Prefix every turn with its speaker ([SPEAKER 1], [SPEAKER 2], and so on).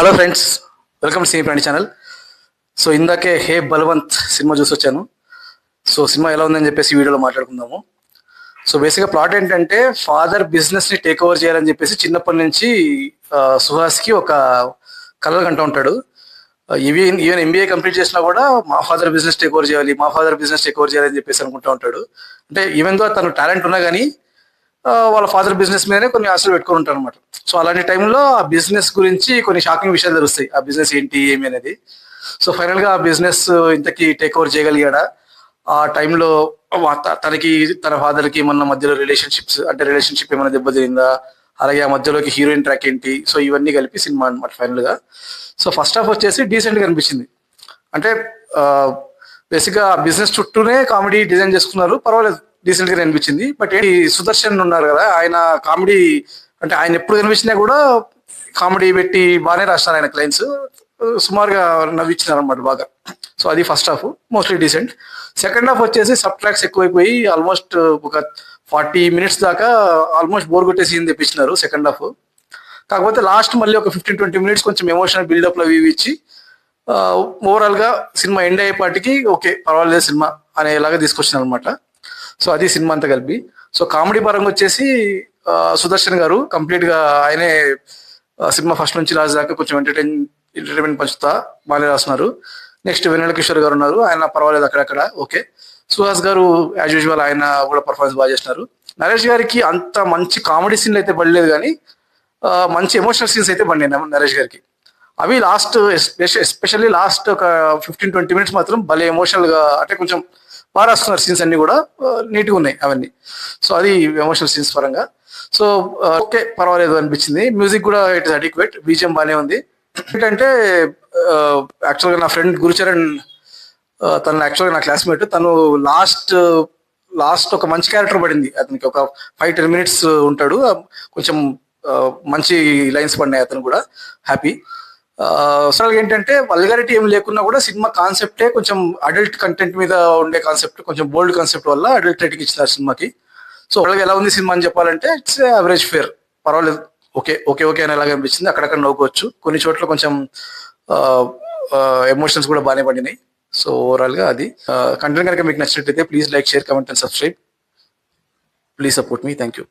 [SPEAKER 1] Hello friends, welcome to సినీ ప్రాణి channel. So ఇందాకే హే Balwant cinema చూసి వచ్చాను. సో సినిమా ఎలా ఉందని చెప్పేసి వీడియోలో మాట్లాడుకుందాము. సో బేసిక్గా ప్లాట్ ఏంటంటే ఫాదర్ బిజినెస్ని టేక్ ఓవర్ చేయాలని చెప్పేసి చిన్నప్పటి నుంచి సుహాస్కి ఒక కలలు కంటూ ఉంటాడు. ఈవెన్ ఎంబీఏ కంప్లీట్ చేసినా కూడా మా ఫాదర్ బిజినెస్ టేక్ ఓవర్ చేయాలి, మా ఫాదర్ బిజినెస్ టేక్ ఓవర్ చేయాలని చెప్పేసి అనుకుంటూ ఉంటాడు. అంటే ఈవెన్ దో తను టాలెంట్ ఉన్నా కానీ వాళ్ళ ఫాదర్ బిజినెస్ మీదనే కొన్ని ఆశలు పెట్టుకుని ఉంటారు అనమాట. సో అలాంటి టైంలో ఆ బిజినెస్ గురించి కొన్ని షాకింగ్ విషయాలు తెలుస్తాయి. ఆ బిజినెస్ ఏంటి ఏమి అనేది. సో ఫైనల్ గా ఆ బిజినెస్ ఇంతకీ టేక్ ఓవర్ చేయగలిగాడా, ఆ టైంలో తనకి తన ఫాదర్ కి మన మధ్యలో రిలేషన్షిప్ ఏమైనా దెబ్బతిందా, అలాగే ఆ మధ్యలోకి హీరోయిన్ ట్రాక్ ఏంటి, సో ఇవన్నీ కలిపి సినిమా అనమాట ఫైనల్ గా. సో ఫస్ట్ హాఫ్ వచ్చేసి డీసెంట్ గా అనిపించింది. అంటే బేసిక్ గా బిజినెస్ చుట్టూనే కామెడీ డిజైన్ చేసుకున్నారు, పర్వాలేదు, డీసెంట్ గా అనిపించింది. బట్ ఏంటి సుదర్శన్ ఉన్నారు కదా, ఆయన కామెడీ అంటే ఆయన ఎప్పుడు కనిపించినా కూడా కామెడీ పెట్టి బాగానే రాస్తారు ఆయన క్లైన్స్. సుమారుగా నవ్విచ్చినారు అనమాట బాగా. సో అది first half mostly decent. Second half వచ్చేసి సబ్ ట్రాక్స్ ఎక్కువైపోయి ఆల్మోస్ట్ ఒక 40 minutes దాకా ఆల్మోస్ట్ బోర్ కొట్టే సీన్ తెప్పించినారు సెకండ్ హాఫ్. కాకపోతే లాస్ట్ మళ్ళీ ఒక 15-20 minutes కొంచెం ఎమోషనల్ బిల్డప్ అవి ఇచ్చి ఓవరాల్ గా సినిమా ఎండ్ అయ్యేపాటికి ఓకే పర్వాలేదు సినిమా అనేలాగా తీసుకొచ్చినారు అనమాట. సో అది సినిమా అంతా కలిపి. సో కామెడీ పరంగా వచ్చేసి సుదర్శన్ గారు కంప్లీట్ గా ఆయనే సినిమా ఫస్ట్ నుంచి లాస్ట్ దాకా కొంచెం ఎంటర్టైన్మెంట్ పంచుతా బాగానే రాస్తున్నారు. నెక్స్ట్ వెన్నెల కిషోర్ గారు ఉన్నారు, ఆయన పర్వాలేదు అక్కడక్కడ ఓకే. సుహాస్ గారు యాజ్ యూజువల్ ఆయన కూడా పర్ఫార్మెన్స్ బాగా చేస్తున్నారు. నరేష్ గారికి అంత మంచి కామెడీ సీన్లు అయితే పడలేదు కానీ మంచి ఎమోషనల్ సీన్స్ అయితే పడినాయి నరేష్ గారికి. అవి లాస్ట్ ఎస్పెషల్లీ లాస్ట్ ఒక 15-20 minutes మాత్రం భలే ఎమోషనల్ గా, అంటే కొంచెం బాగా రాస్తున్నారు సీన్స్ అన్ని కూడా నీట్గా ఉన్నాయి అవన్నీ. సో అది ఎమోషనల్ సీన్స్ పరంగా. సో ఓకే పర్వాలేదు అనిపించింది. మ్యూజిక్ కూడా ఇట్ ఇస్ అడిక్వేట్, బీజిఎం బాగానే ఉంది. ఏంటంటే యాక్చువల్గా నా ఫ్రెండ్ గురుచరణ్, తను యాక్చువల్గా నా క్లాస్మేట్, తను లాస్ట్ ఒక మంచి క్యారెక్టర్ పడింది అతనికి. ఒక 5-10 minutes ఉంటాడు, కొంచెం మంచి లైన్స్ పడినాయి అతను కూడా, హ్యాపీ. అసలు ఏంటంటే వల్గారిటీ ఏం లేకున్నా కూడా సినిమా కాన్సెప్టే కొంచెం అడల్ట్ కంటెంట్ మీద ఉండే కాన్సెప్ట్, కొంచెం బోల్డ్ కాన్సెప్ట్ వల్ల అడల్ట్ రేటింగ్ ఇచ్చినారు సినిమాకి. సో అలాగే ఎలా ఉంది సినిమా అని చెప్పాలంటే ఇట్స్ యావరేజ్ ఫేర్, పర్వాలేదు, ఓకే ఓకే ఓకే అనేలాగా అనిపించింది. అక్కడక్కడ నవ్వుకోవచ్చు, కొన్ని చోట్ల కొంచెం ఎమోషన్స్ కూడా బాగానే పడినాయి. సో ఓవరాల్ గా అది కంటెంట్ కనుక మీకు నచ్చినట్లయితే please like, share, comment and subscribe. Please support me. Thank you.